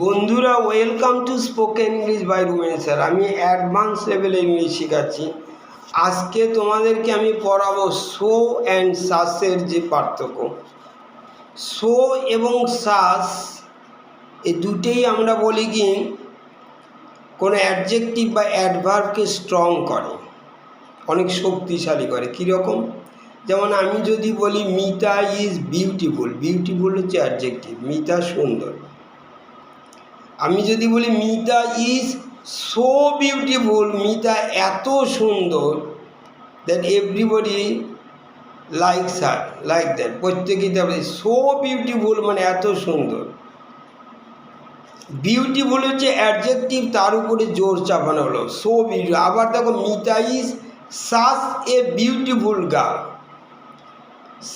বন্ধুরা, welcome to spoken English by Rumen sir. আমি advance লেভেলে ইংলিশ শেখাচ্ছি। আজকে তোমাদেরকে আমি পড়াবো সো অ্যান্ড সাসের যে পার্থক্য। সো এবং সাস এই দুটেই আমরা বলি কি কোনো অ্যাডজেক্টিভ বা অ্যাডভার্বকে স্ট্রং করে, অনেক শক্তিশালী করে। কীরকম? যেমন আমি যদি বলি মিতা ইজ বিউটিফুল, বিউটিফুল হচ্ছে অ্যাডজেক্টিভ, মিতা সুন্দর। আমি যদি বলি Mita is so beautiful, Mita এত সুন্দর, that everybody likes her, like that, প্রত্যেকেই তারপরে সো বিউটিফুল মানে এত সুন্দর। বিউটিফুল হচ্ছে অ্যাডজেক্টিভ, তার উপরে জোর চাপানো হলো সো বিউটিফুল। আবার দেখো Mita is such a beautiful girl,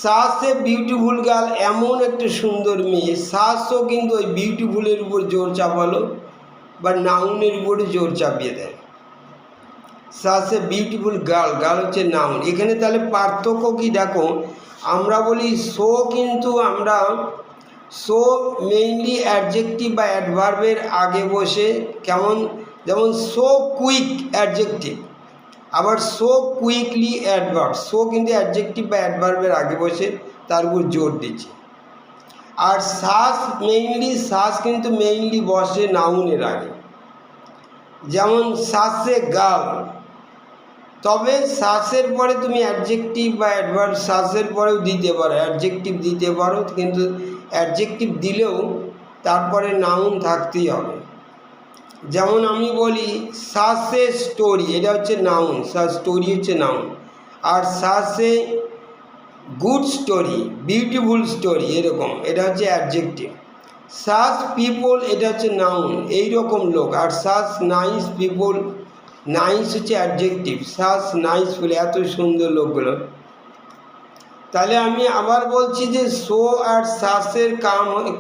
such a beautiful girl, এমন একটা সুন্দর মেয়ে। সাচও কিন্তু ওই বিউটিফুলের উপর জোর চাপালো বা নাউনের উপরে জোর চাপিয়ে দেয়। Such a beautiful girl, girl হচ্ছে নাউন। এখানে তাহলে পার্থক্য কি দেখো, আমরা বলি সো, কিন্তু আমরা সো মেইনলি অ্যাডজেক্টিভ বা অ্যাডভার্বের আগে বসে, কেমন, যেমন সো কুইক অ্যাডজেক্টিভ, আবার সো কুইকলি অ্যাডভার্ব। সো কিন্তু অ্যাডজেক্টিভ বা অ্যাডভার্বের আগে বসে তার উপর জোর দিচ্ছে। আর সাস কিন্তু মেইনলি বসে নাউনের আগে, যেমন সাসে গার্ল। তবে সাসের পরে তুমি অ্যাডজেক্টিভ বা অ্যাডভার্ব সাসের পরেও দিতে পারো, অ্যাডজেক্টিভ দিতে পারো, কিন্তু অ্যাডজেক্টিভ দিলেও তারপরে নাউন থাকতেই হবে। যেমন আমি বলি সাসে স্টোরি, এটা হচ্ছে নাউন, সাস স্টোরি হচ্ছে নাউন। আর সাসে গুড স্টোরি, বিউটিফুল স্টোরি, এরকম, এটা হচ্ছে অ্যাডজেক্টিভ। সাস পিপল, এটা হচ্ছে নাউন, এইরকম লোক। আর সাস নাইস পিপল, নাইস হচ্ছে অ্যাডজেক্টিভ, সাস নাইস বলে এত সুন্দর লোকগুলো। তাহলে আমি আবার বলছি যে সো আর সাসের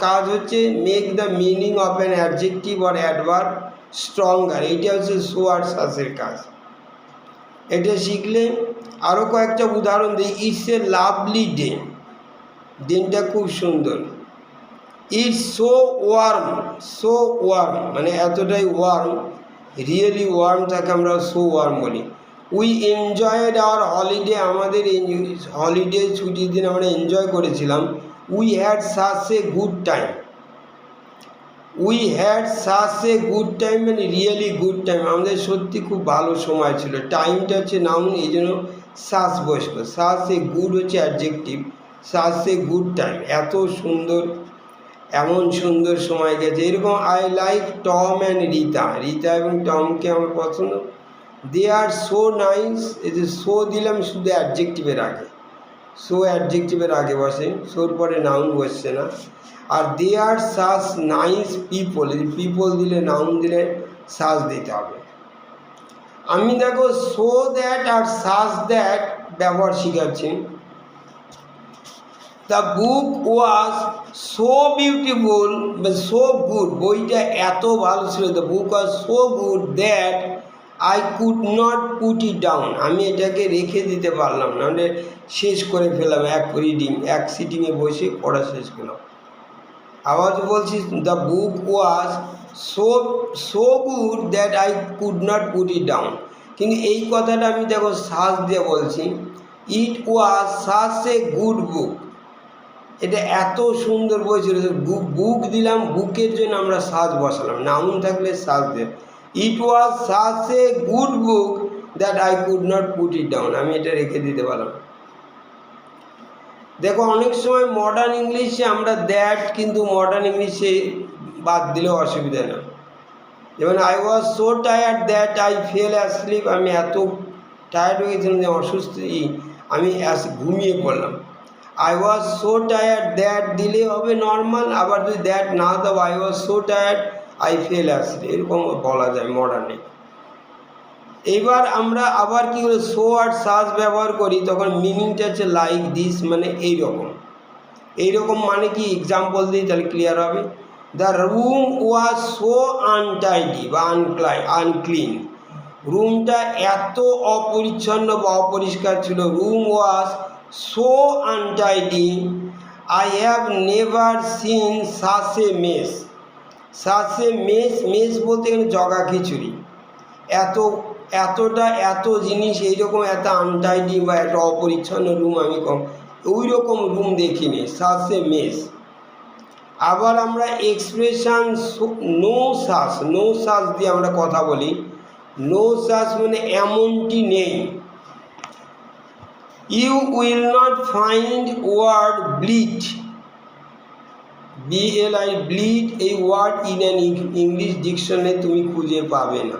কাজ হচ্ছে make the meaning of an adjective or adverb stronger. এইটা হচ্ছে সো আর সাসের কাজ। এটা শিখলে আরও কয়েকটা উদাহরণ দিই। ইটস এ লাভলি ডে, দিনটা খুব সুন্দর। It's so warm, so warm মানে এতটাই ওয়ার্ম, রিয়েলি ওয়ার্ম থাকে, আমরা সো ওয়ার্ম বলি। উই এনজয়েড আওয়ার হলিডে, আমাদের হলিডে ছুটির দিন আমরা এনজয় করেছিলাম। We had such a good time, we had such a good time মানে রিয়েলি গুড টাইম, আমাদের সত্যি খুব ভালো সময় ছিল। টাইমটা হচ্ছে নাউন, এই জন্য সাচ বসলো। সাচ এ গুড হচ্ছে adjective, such a good time, এত সুন্দর, এমন সুন্দর সময় গেছে। এরকম I like Tom and Rita, Rita এবং টমকে আমার পছন্দ। দে আর সো নাইস, এই যে সো দিলাম শুধু অ্যাডজেক্টিভের আগে, সো অ্যাডজেক্টিভের আগে বসে, সোর পরে নাউন বসছে না। আর they are such nice people, এই পিপল দিলে নাউন দিলে সাচ দিতে হবে। আমি দেখো সো দ্যাট আর সাচ দ্যাট ব্যবহার শিখাচ্ছি। The book was so beautiful, so good, বইটা এত ভালো ছিল। The book was so good that I could not put it down, আমি এটাকে রেখে দিতে পারলাম না, মানে শেষ করে ফেলাম, এক সিটিংয়ে বসে পড়া শেষ করলাম। আবার বলছি the book was so good that I could not put it down, কিন্তু এই কথাটা আমি দেখো সাচ দিয়ে বলছি। ইট ওয়াজ সাচ এ গুড বুক, এটা এত সুন্দর বই ছিল। বুক দিলাম, বুকের জন্য আমরা সাজ বসালাম, নাউন থাকলে সাজ দিয়ে। It was such a good book that I could not put it down, আমি এটা রেখে দিতে পারলাম। দেখো অনেক সময় মডার্ন ইংলিশে আমরা দ্যাট, কিন্তু মডার্ন ইংলিশে বাদ দিলেও অসুবিধা না। যেমন I was so tired that I fail asleep, আমি এত টায়ার্ড হয়ে গেছিলাম যে অসুস্থ, আমি ঘুমিয়ে পড়লাম। I was so tired that দিলে হবে নর্মাল, আবার যদি দ্যাট না দাও I was so tired I fail asleep, এরকম বলা যায় মডার্নে। এবার আমরা আবার কী করে সো আর সাচ ব্যবহার করি, তখন মিনিংটা হচ্ছে লাইক দিস, মানে এইরকম মানে কি, এক্সাম্পল দিই তাহলে ক্লিয়ার হবে। The room was so untidy বা আনক্লিন, রুমটা এত অপরিচ্ছন্ন বা অপরিষ্কার ছিল। Room was so untidy, I have never seen such a mess, such a mess, mess বলতে এখানে জগা খিচুড়ি, এত জিনিস এইরকম এত আনটাইডি বা একটা অপরিচ্ছন্ন রুম আমি ওই রকম রুম দেখিনি, সাসে মেস। আবার আমরা এক্সপ্রেশন নো শ্বাস দিয়ে আমরা কথা বলি। নো শ্বাস মানে এমনটি নেই। You will not find word bleed, BLI bleed, এই word in an English dictionary তুমি খুঁজে পাবে না।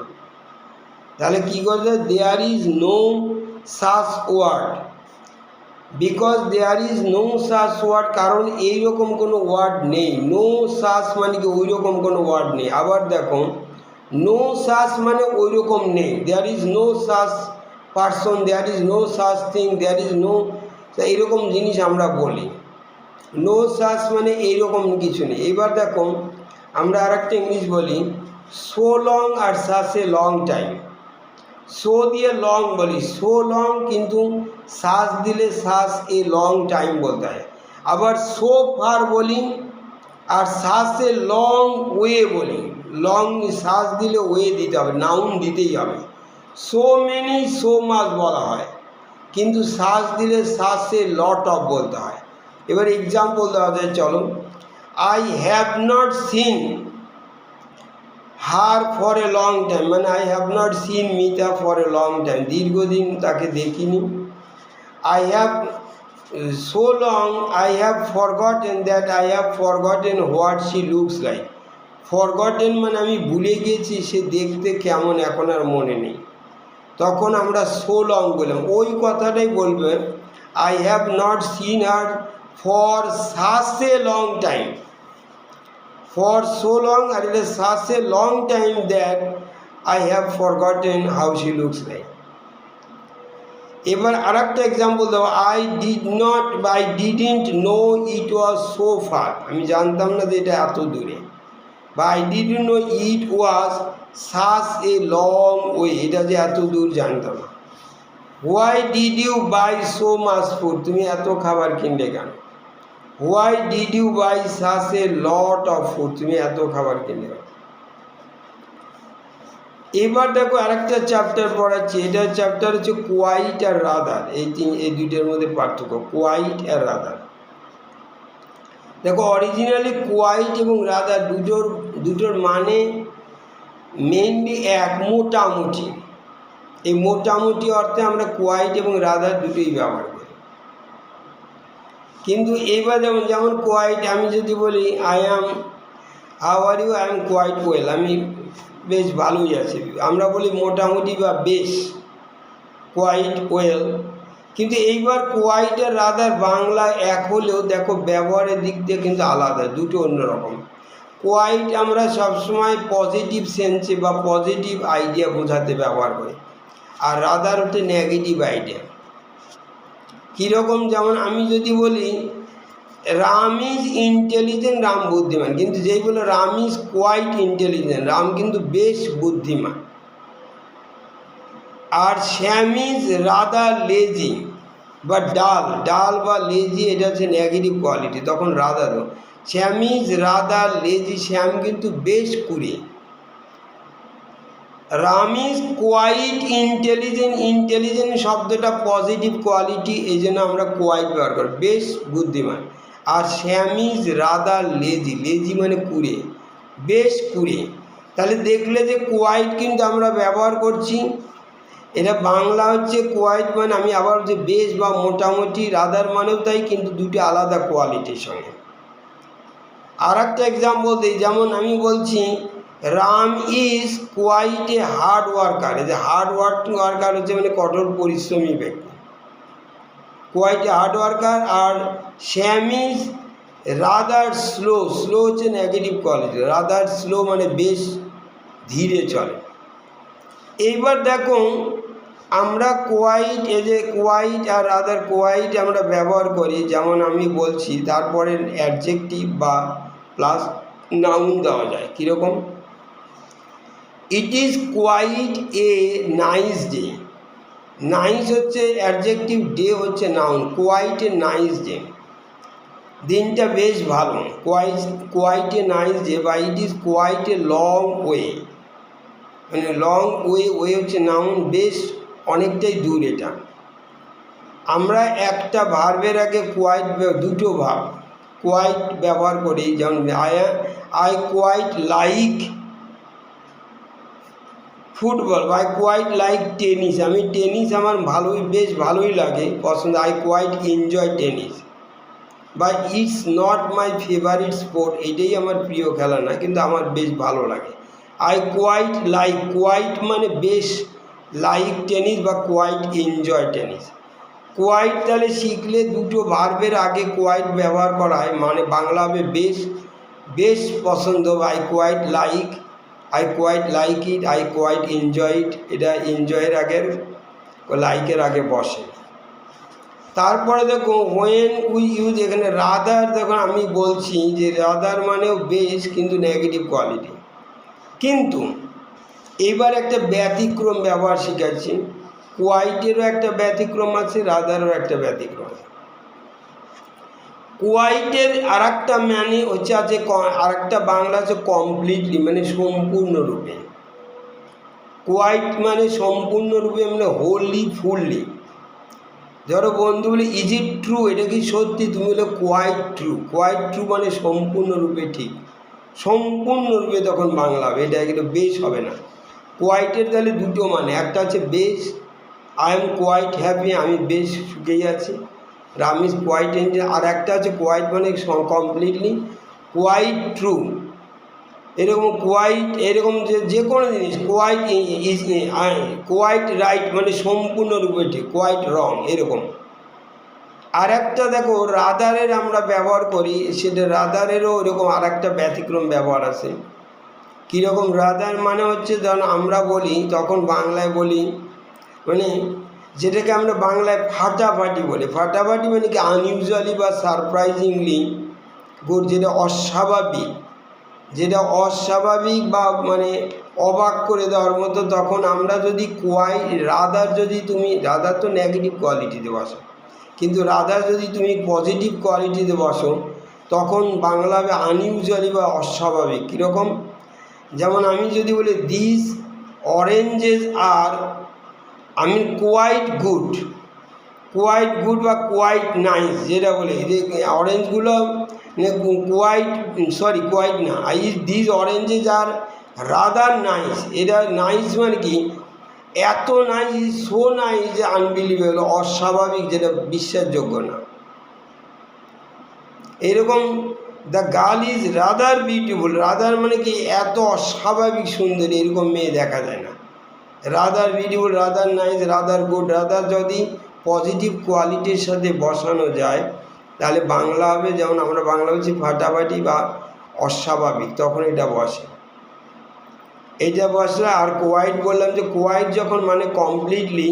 তাহলে কী করছে, there is no such word, because there is no such word, কারণ এইরকম কোনো ওয়ার্ড নেই। নো সাচ মানে কি ওই রকম কোনো ওয়ার্ড নেই। আবার দেখো, নো সাচ মানে ওই রকম নেই। There is no such person, there is no such thing, there is no, এইরকম জিনিস আমরা বলি। নো সাচ মানে এইরকম কিছু নেই। এবার দেখো আমরা আর একটা ইংলিশ বলি, সো লং আর such a long time. So দিয়ে লং বলি, সো লং, কিন্তু সাচ দিলে সাচ এ লং টাইম বলতে হয়। আবার সো ফার বলি আর সাচ এ লং ওয়ে বলি। লং সাচ দিলে ওয়ে দিতে হবে, নাউন দিতেই হবে। সো মেনি, সো মাচ বলা হয়, কিন্তু সাচ দিলে সাচ এ লট অফ বলতে হয়। এবার এক্সাম্পল দেওয়া যায়, চলো। I have not seen her for a long time, মানে I have not seen Mita for a long time, দীর্ঘদিন তাকে দেখিনি। I have so long I have forgotten that I have forgotten what she looks like. Forgotten মানে আমি ভুলে গেছি সে দেখতে কেমন, এখন আর মনে নেই, তখন আমরা সো লং বললাম। ওই কথাটাই বলবে, I have not seen her for such a long time, for so long, আর এটা such a long time that I have forgotten how she looks like. এবার আর একটা এক্সাম্পল দেবো, I didn't know it was so far, আমি জানতাম না যে এটা এত দূরে। বা I didn't know it was such a long way, এটা যে এত দূর জানতাম না। Why did you by so much food, তুমি এত খাবার কিনলে কেন। Why did you buy such a lot of food, তুমি এত খাবার কিনলে কেন। এবার দেখো আরেকটা চ্যাপ্টার পড়াচ্ছি, এটার চ্যাপ্টার হচ্ছে কোয়াইট আর রাদার। এই দুইটার মধ্যে পার্থক্য, কোয়াইট আর রাদার। দেখো অরিজিনালি কোয়াইট এবং রাদার দুটোর মানে মেনলি এক, মোটামুটি। এই মোটামুটি অর্থে আমরা কোয়াইট এবং রাদার দুটোই ব্যবহার করি। কিন্তু এইবার যেমন কোয়াইট, আমি যদি বলি I am, how are you, I am quite well, আমি বেশ ভালোই আছি। আমরা বলি মোটামুটি বা বেশ, কোয়াইট ওয়েল। কিন্তু এইবার কোয়াইট আর রাদার বাংলা এক হলেও দেখো ব্যবহারের দিক দিয়ে কিন্তু আলাদা, দুটো অন্যরকম। কোয়াইট আমরা সবসময় পজিটিভ সেন্সে বা পজিটিভ আইডিয়া বোঝাতে ব্যবহার করি, আর রাদার হচ্ছে নেগেটিভ আইডিয়া। কীরকম, যেমন আমি যদি বলি রাম ইজ ইন্টেলিজেন্ট, রাম বুদ্ধিমান, কিন্তু যেই বলে Ram is quite intelligent, Ram কিন্তু বেশ বুদ্ধিমান। আর শ্যাম ইজ রাদার লেজি বা ডাল বা লেজি, এটা হচ্ছে নেগেটিভ কোয়ালিটি, তখন rather. Shyam is rather lazy, Shyam কিন্তু বেশ কুড়ে। রাম ইজ কোয়াইট ইন্টেলিজেন্ট শব্দটা পজিটিভ কোয়ালিটি, এই জন্য আমরা কোয়াইট ব্যবহার করি, বেশ বুদ্ধিমান। আর শ্যাম ইজ রাদার লেজি মানে কুড়ে, বেশ কুড়ে। তাহলে দেখলে যে কোয়াইট কিন্তু আমরা ব্যবহার করছি, এটা বাংলা হচ্ছে কোয়াইট মানে আমি আবার যে বেশ বা মোটামুটি, রাদার মানেও তাই, কিন্তু দুটো আলাদা কোয়ালিটির সঙ্গে। আর একটা এক্সাম্পল দিই, যেমন আমি বলছি Ram is quite a hard worker, এই যে হার্ড ওয়ার্কার হচ্ছে মানে কঠোর পরিশ্রমী ব্যক্তি, কোয়াইট এ হার্ড ওয়ার্কার। আর শ্যাম ইজ রাদার স্লো হচ্ছে নেগেটিভ কোয়ালিটি, রাদার স্লো মানে বেশ ধীরে চলে। এইবার দেখো আমরা কোয়াইট, এই যে কোয়াইট আর রাদার, কোয়াইট আমরা ব্যবহার করি, যেমন আমি বলছি তারপরে অ্যাডজেক্টিভ বা প্লাস নাউন দেওয়া যায়। কীরকম, it is quite a nice day, nice হচ্ছে অ্যাডজেক্টিভ, ডে হচ্ছে noun, quite a nice day. দিনটা বেশ ভালো। কোয়াইট এ নাইস ডে বা it is quite a long way, মানে লং ওয়ে হচ্ছে নাউন, বেশ অনেকটাই দূর এটা। আমরা একটা ভার্বের আগে কোয়াইট, দুটো ভার্ব কোয়াইট ব্যবহার করি, যেমন আই কোয়াইট লাইক ফুটবল বা আই কোয়াইট লাইক টেনিস, আমি টেনিস আমার বেশ ভালোই লাগে, পছন্দ। I quite enjoy tennis. বা it's not my favourite sport, এটাই আমার প্রিয় খেলা না, কিন্তু আমার বেশ ভালো লাগে। আই কোয়াইট লাইক, কোয়াইট মানে বেশ, লাইক টেনিস বা কোয়াইট এনজয় টেনিস। কোয়াইট তাহলে শিখলে দুটো ভার্বের আগে কোয়াইট ব্যবহার করা হয়, মানে বাংলা হবে বেশ, বেশ পছন্দ। I quite like, I quite like it, I quite enjoy it, এটা এনজয়ের আগের, লাইকের আগে বসে। তারপরে দেখো হোয়েন উই ইউজ, এখানে রাদার, দেখো আমি বলছি যে রাদার মানেও বেশ, কিন্তু নেগেটিভ কোয়ালিটি। কিন্তু এবার একটা ব্যতিক্রম ব্যবহার শিখাচ্ছি, কোয়াইটেরও একটা ব্যতিক্রম আছে, রাদারও একটা ব্যতিক্রম আছে। কোয়াইটের আর একটা মানে হচ্ছে আছে, আর একটা বাংলা আছে কমপ্লিটলি, মানে সম্পূর্ণরূপে। কোয়াইট মানে সম্পূর্ণরূপে, মানে হোলি ফুললি। ধরো বন্ধু বলি ইজ ইট ট্রু, এটা কি সত্যি? তুমি বলে কোয়াইট ট্রু। কোয়াইট ট্রু মানে সম্পূর্ণরূপে ঠিক, সম্পূর্ণরূপে তখন বাংলা হবে, এটা কিন্তু বেশ হবে না। কোয়াইটের তাহলে দুটো মানে, একটা হচ্ছে বেশ, আই এম কোয়াইট হ্যাপি, আমি বেশ সুখেই আছি, রাম ইজ কোয়াইট এনজয়। আর একটা হচ্ছে কোয়াইট মানে কমপ্লিটলি, কোয়াইট ট্রু, এরকম কোয়াইট, এরকম যে কোনো জিনিস, কোয়াইট ইজ, কোয়াইট রাইট মানে সম্পূর্ণরূপে ঠিক, কোয়াইট রং, এরকম। আর একটা দেখো রাদারের আমরা ব্যবহার করি, সেটা রাদারেরও এরকম আর একটা ব্যতিক্রম ব্যবহার আছে। কীরকম? রাদার মানে হচ্ছে যখন আমরা বলি, তখন বাংলায় বলি, মানে যেটাকে আমরা বাংলায় ফাটাফাটি বলি। ফাটাফাটি মানে কি আনইউজুয়ালি বা সারপ্রাইজিংলি গুড, যেটা অস্বাভাবিক, যেটা অস্বাভাবিক বা মানে অবাক করে দেওয়ার মতো। তখন আমরা যদি রাদার, যদি তুমি রাদার তো নেগেটিভ কোয়ালিটিতে বসো, কিন্তু রাদার যদি তুমি পজিটিভ কোয়ালিটিতে বসো, তখন বাংলা হবে আনইউজুয়ালি বা অস্বাভাবিক। কীরকম? যেমন আমি যদি বলি দিস অরেঞ্জেস আর, আমি কোয়াইট গুড, কোয়াইট গুড বা কোয়াইট নাইস, যেটা বলি যে অরেঞ্জগুলো কোয়াইট না, this oranges are rather nice. এটা নাইস মানে কি, এত নাইস, সো নাইস যে আনবিলিভেবল, অস্বাভাবিক, যেটা বিশ্বাসযোগ্য না। এরকম the girl is rather beautiful, rather মানে কি এত অস্বাভাবিক সুন্দরী, এরকম মেয়ে দেখা যায় না। Rather beautiful, rather nice, rather good, rather যদি পজিটিভ কোয়ালিটির সাথে বসানো যায়, তাহলে বাংলা হবে, যেমন আমরা বাংলা বলছি ফাটাফাটি বা অস্বাভাবিক, তখন এটা বসে, এটা বসলে। আর কোয়াইট বললাম যে কোয়াইট যখন মানে কমপ্লিটলি,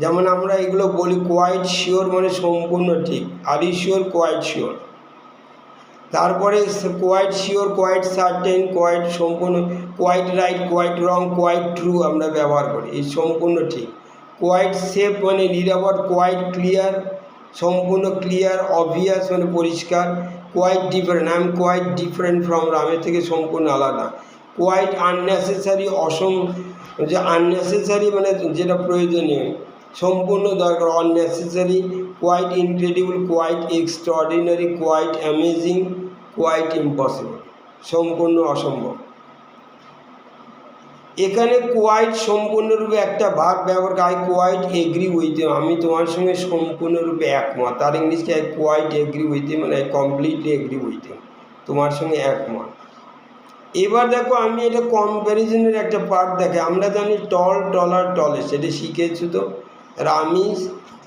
যেমন আমরা এগুলো বলি কোয়াইট শিওর মানে সম্পূর্ণ ঠিক, are you sure, quite sure. তারপরে quite sure, quite certain, quite সম্পূর্ণ, quite right, quite wrong, quite true আমরা ব্যবহার করি, এই সম্পূর্ণ ঠিক। কোয়াইট সেফ মানে নিরাপদ, কোয়াইট ক্লিয়ার সম্পূর্ণ ক্লিয়ার, অবভিয়াস মানে পরিষ্কার, quite different, I am quite different from, রামের থেকে সম্পূর্ণ আলাদা। কোয়াইট আননেসেসারি, যে আননেসেসারি মানে যেটা প্রয়োজনীয়, সম্পূর্ণ দরকার, unnecessary. Quite incredible, quite extraordinary, quite amazing, quite impossible, সম্পূর্ণ অসম্ভব। এখানে কোয়াইট সম্পূর্ণরূপে একটা ভার্ব ব্যবহার করে, I quite agree with you, আমি তোমার সঙ্গে সম্পূর্ণরূপে একমত। তার ইংলিশকে I quite agree with you মানে I completely agree with you, তোমার সঙ্গে একমত। এবার দেখো আমি এটা কম্প্যারিজনের একটা পার্ট দেখে, আমরা জানি টল, টলার, টলেস্ট, এটা শিখেছো তো। রামিস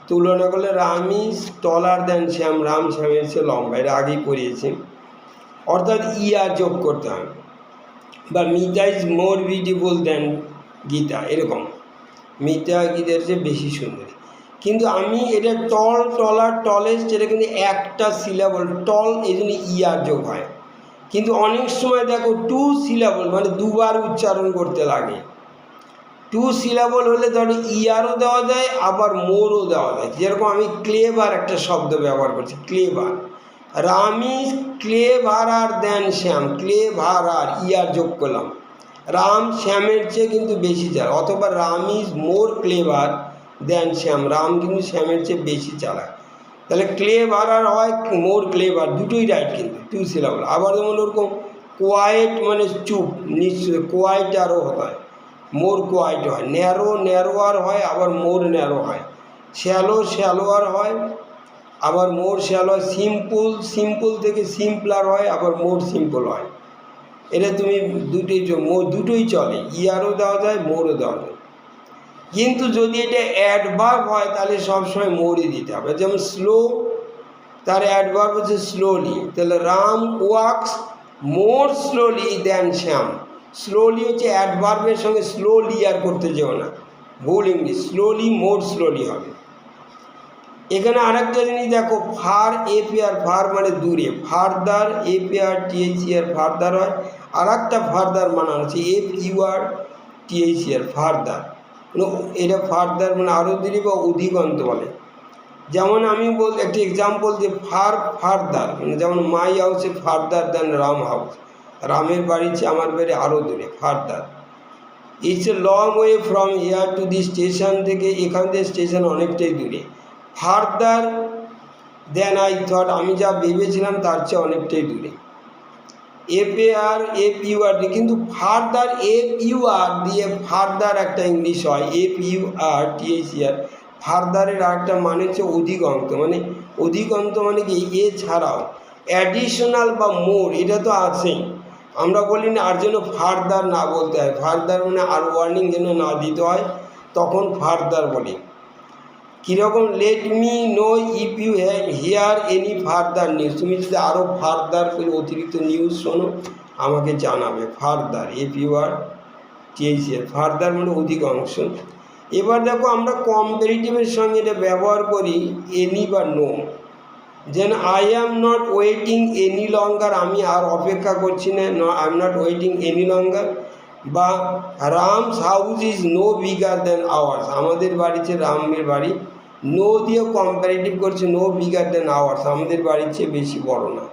তুলনা করলে রামিস টলার দেন শ্যাম, রাম শ্যামের সে লম্বা, এটা আগেই পড়িয়েছি। অর্থাৎ ইয়ার যোগ করতে হয়, বা মিতা ইজ মোর বিউটিফুল দেন গীতা, এরকম মিতা গীতার চেয়ে বেশি সুন্দরী। কিন্তু আমি এটা টল, টলার, টলেস্ট, এটা কিন্তু একটা সিলাবল, টল, এই জন্য ইয়ার যোগ হয়। কিন্তু অনেক সময় দেখো টু সিলাবল মানে দুবার উচ্চারণ করতে লাগে। টু সিলাবল হলে ধরো ইয়ারও দেওয়া যায়, আবার মোরও দেওয়া যায়। যেরকম আমি ক্লেভার একটা শব্দ ব্যবহার করছি, clever, Ram is cleverer than Shyam, cleverer er যোগ করলাম, রাম শ্যামের চেয়ে কিন্তু বেশি চালাক, অথবা Ram is more clever than Shyam, Ram কিন্তু শ্যামের চেয়ে বেশি চালাক। তাহলে ক্লেভারার হয় মোর ক্লেভার, দুটোই রাইট কিন্তু, টু সিলাবল। আবার যেমন ওরকম কোয়াইট মানে চুপ, নিশ্চয় কোয়াইটারও হয়, মোর কোয়াইট হয়, ন্যারো ন্যারোয়ার হয়, আবার মোর ন্যারো হয়, শ্যালো শ্যালোয়ার হয়, আবার মোর শ্যালো হয়, সিম্পল সিম্পল থেকে সিম্পলার হয়, আবার মোর সিম্পল হয়। এটা তুমি দুটোই চলে, ইয়ারও দেওয়া যায়, মোরও দেওয়া যায়। কিন্তু যদি এটা অ্যাডভার্ব হয় তাহলে সবসময় মোরই দিতে হবে। যেমন স্লো, তার অ্যাডভার্ব হচ্ছে স্লোলি, তাহলে Ram walks more slowly than Shyam, slowly হচ্ছে অ্যাডভার্বের সঙ্গে স্লোলি আর করতে যেও না, ভুল ইংলিশ, স্লোলি মোর স্লোলি হবে। এখানে আরেকটা জিনিস দেখো, ফার এপিআর, ফার মানে দূরে, ফারদার এপিআর টিএইচইআর ফারদার হয়, আর একটা ফারদার বানানো হচ্ছে এফইউআর টিএইচইআর ফারদার, এটা ফারদার মানে আরও দূরে বা অধিকন্ত বলে। যেমন আমি একটি এক্সাম্পল যে ফারদার মানে যেমন মাই হাউসে ফারদার দ্যান রাম হাউস, রামের বাড়ি চেয়ে আমার বাড়ি আরও দূরে, further. It's a long way from here to the station, থেকে এখান থেকে স্টেশন অনেকটাই দূরে। ফারদার দেন আই থট, আমি যা ভেবেছিলাম তার চেয়ে অনেকটাই দূরে। এফএআর এফইউআর, কিন্তু ফারদার এফইউআর দিয়ে ফারদার একটা ইংলিশ হয়, এফইউআর টিএইচইআর, ফারদারের আরেকটা মানে হচ্ছে অধিকন্ত, মানে অধিকন্ত মানে কি এছাড়াও অ্যাডিশনাল বা মোর, এটা তো আছেই, আমরা বলি না আর জন্য ফারদার না বলতে হয়, ফারদার মানে আর ওয়ার্নিং যেন না দিতে হয়, তখন ফারদার বলি। কীরকম, let me know if you hear any further news, তুমি যদি আরও ফারদার করে অতিরিক্ত নিউজ শোনো আমাকে জানাবে, ফারদার এফইউআর টিএইচইআর, ফারদার মানে অধিকাংশ। এবার দেখো আমরা কম্পারেটিভের সঙ্গে এটা ব্যবহার করি এনি বা নো, যেন I am not waiting any longer, আমি আর অপেক্ষা করছি না, I am not waiting any longer, বা Ram's house is no bigger than ours, আমাদের বাড়িতে রামের বাড়ি, নো দিয়ে কম্পারেটিভ করছে নো বিগার দ্যান আওয়ার্স, আমাদের বাড়ির চেয়ে বেশি বড় না।